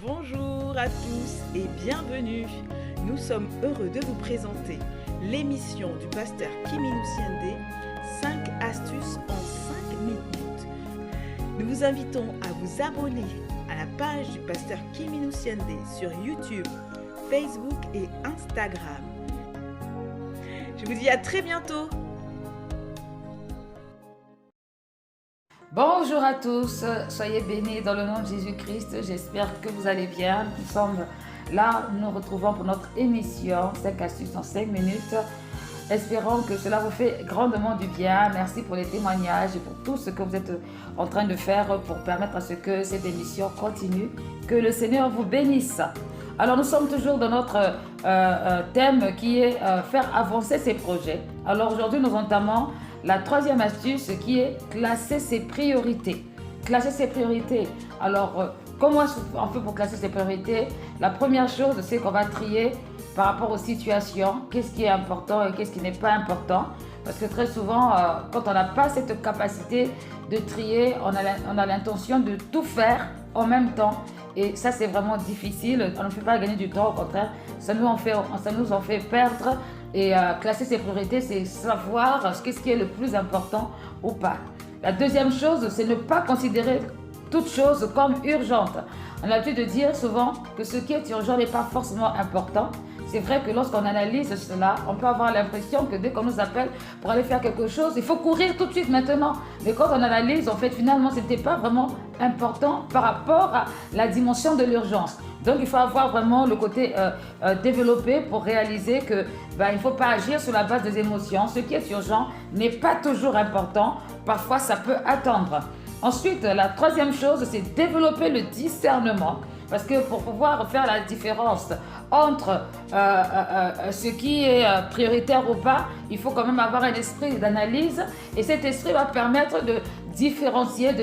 Bonjour à tous et bienvenue. Nous sommes heureux de vous présenter l'émission du pasteur Kiminou Siende, 5 astuces en 5 minutes. Nous vous invitons à vous abonner à la page du pasteur Kiminou Siende sur YouTube, Facebook et Instagram. Je vous dis à très bientôt. Bonjour à tous, soyez bénis dans le nom de Jésus-Christ, j'espère que vous allez bien. Nous sommes là, nous nous retrouvons pour notre émission 5 astuces en 5 minutes. Espérons que cela vous fait grandement du bien. Merci pour les témoignages et pour tout ce que vous êtes en train de faire pour permettre à ce que cette émission continue. Que le Seigneur vous bénisse. Alors nous sommes toujours dans notre thème qui est faire avancer ses projets. Alors aujourd'hui nous entamons la troisième astuce qui est classer ses priorités. Classer ses priorités. Alors, comment on fait pour classer ses priorités? La première chose, c'est qu'on va trier par rapport aux situations. Qu'est-ce qui est important et qu'est-ce qui n'est pas important? Parce que très souvent, quand on n'a pas cette capacité de trier, on a l'intention de tout faire en même temps. Et ça, c'est vraiment difficile. On ne fait pas gagner du temps, au contraire. Ça nous en fait perdre. Et classer ses priorités, c'est savoir ce qui est le plus important ou pas. La deuxième chose, c'est ne pas considérer toute chose comme urgente. On a l'habitude de dire souvent que ce qui est urgent n'est pas forcément important. C'est vrai que lorsqu'on analyse cela, on peut avoir l'impression que dès qu'on nous appelle pour aller faire quelque chose, il faut courir tout de suite maintenant. Mais quand on analyse, en fait, finalement, ce n'était pas vraiment important par rapport à la dimension de l'urgence. Donc, il faut avoir vraiment le côté développé pour réaliser que il ne faut pas agir sur la base des émotions. Ce qui est urgent n'est pas toujours important. Parfois, ça peut attendre. Ensuite, la troisième chose, c'est développer le discernement. Parce que pour pouvoir faire la différence entre ce qui est prioritaire ou pas, il faut quand même avoir un esprit d'analyse. Et cet esprit va permettre de différencier,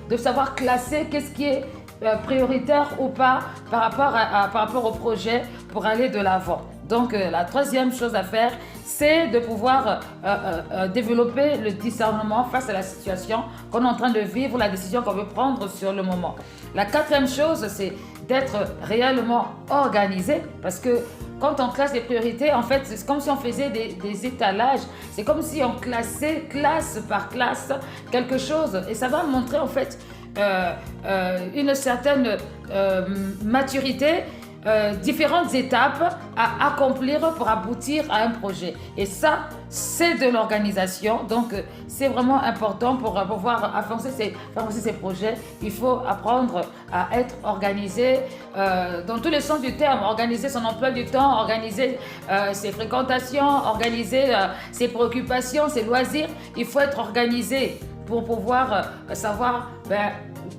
de savoir classer qu'est-ce qui est prioritaire ou pas par rapport au projet pour aller de l'avant. Donc la troisième chose à faire, c'est de pouvoir développer le discernement face à la situation qu'on est en train de vivre, la décision qu'on veut prendre sur le moment. La quatrième chose, c'est d'être réellement organisé, parce que quand on classe les priorités, en fait, c'est comme si on faisait des étalages. C'est comme si on classait classe par classe quelque chose. Et ça va montrer en fait une certaine maturité, différentes étapes à accomplir pour aboutir à un projet. Et ça, c'est de l'organisation. Donc, c'est vraiment important pour pouvoir avancer ces projets. Il faut apprendre à être organisé dans tous les sens du terme. Organiser son emploi du temps, organiser ses fréquentations, organiser ses préoccupations, ses loisirs. Il faut être organisé pour pouvoir savoir,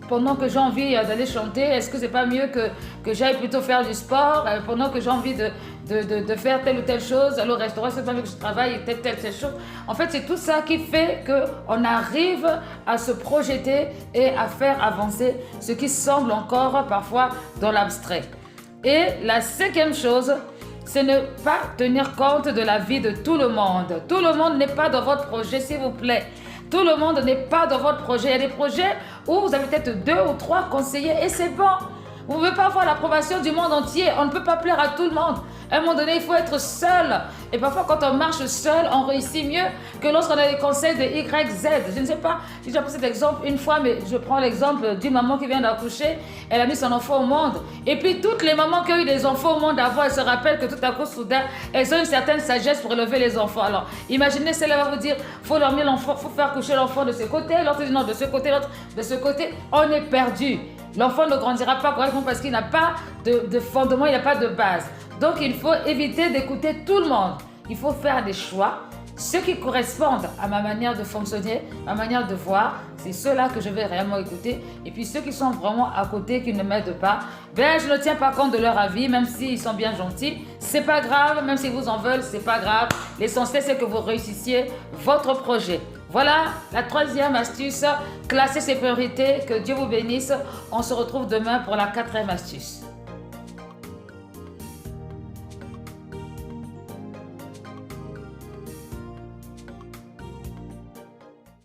pendant que j'ai envie d'aller chanter, est-ce que c'est pas mieux que j'aille plutôt faire du sport? Pendant que j'ai envie de faire telle ou telle chose, aller au restaurant, c'est pas mieux que je travaille telle chose. En fait, c'est tout ça qui fait qu'on arrive à se projeter et à faire avancer ce qui semble encore parfois dans l'abstrait. Et la cinquième chose, c'est ne pas tenir compte de la vie de tout le monde. Tout le monde n'est pas dans votre projet, s'il vous plaît. Tout le monde n'est pas dans votre projet. Il y a des projets où vous avez peut-être 2 ou 3 conseillers et c'est bon. Vous ne pouvez pas avoir l'approbation du monde entier. On ne peut pas plaire à tout le monde. À un moment donné, il faut être seul. Et parfois, quand on marche seul, on réussit mieux que lorsqu'on a les conseils de Y, Z. Je ne sais pas, j'ai déjà pris cet exemple une fois, mais je prends l'exemple d'une maman qui vient d'accoucher. Elle a mis son enfant au monde. Et puis, toutes les mamans qui ont eu des enfants au monde avant, elles se rappellent que tout à coup, soudain, elles ont une certaine sagesse pour élever les enfants. Alors, imaginez, celle-là va vous dire, il faut dormir l'enfant, il faut faire coucher l'enfant de ce côté. L'autre dit non, de ce côté, l'autre de ce côté. On est perdu. L'enfant ne grandira pas correctement parce qu'il n'a pas de fondement, il n'y a pas de base. Donc, il faut éviter d'écouter tout le monde. Il faut faire des choix. Ceux qui correspondent à ma manière de fonctionner, ma manière de voir, c'est ceux-là que je vais réellement écouter. Et puis ceux qui sont vraiment à côté, qui ne m'aident pas, je ne tiens pas compte de leur avis, même s'ils sont bien gentils. C'est pas grave, même s'ils vous en veulent, c'est pas grave. L'essentiel, c'est que vous réussissiez votre projet. Voilà la troisième astuce, classer ses priorités. Que Dieu vous bénisse. On se retrouve demain pour la quatrième astuce.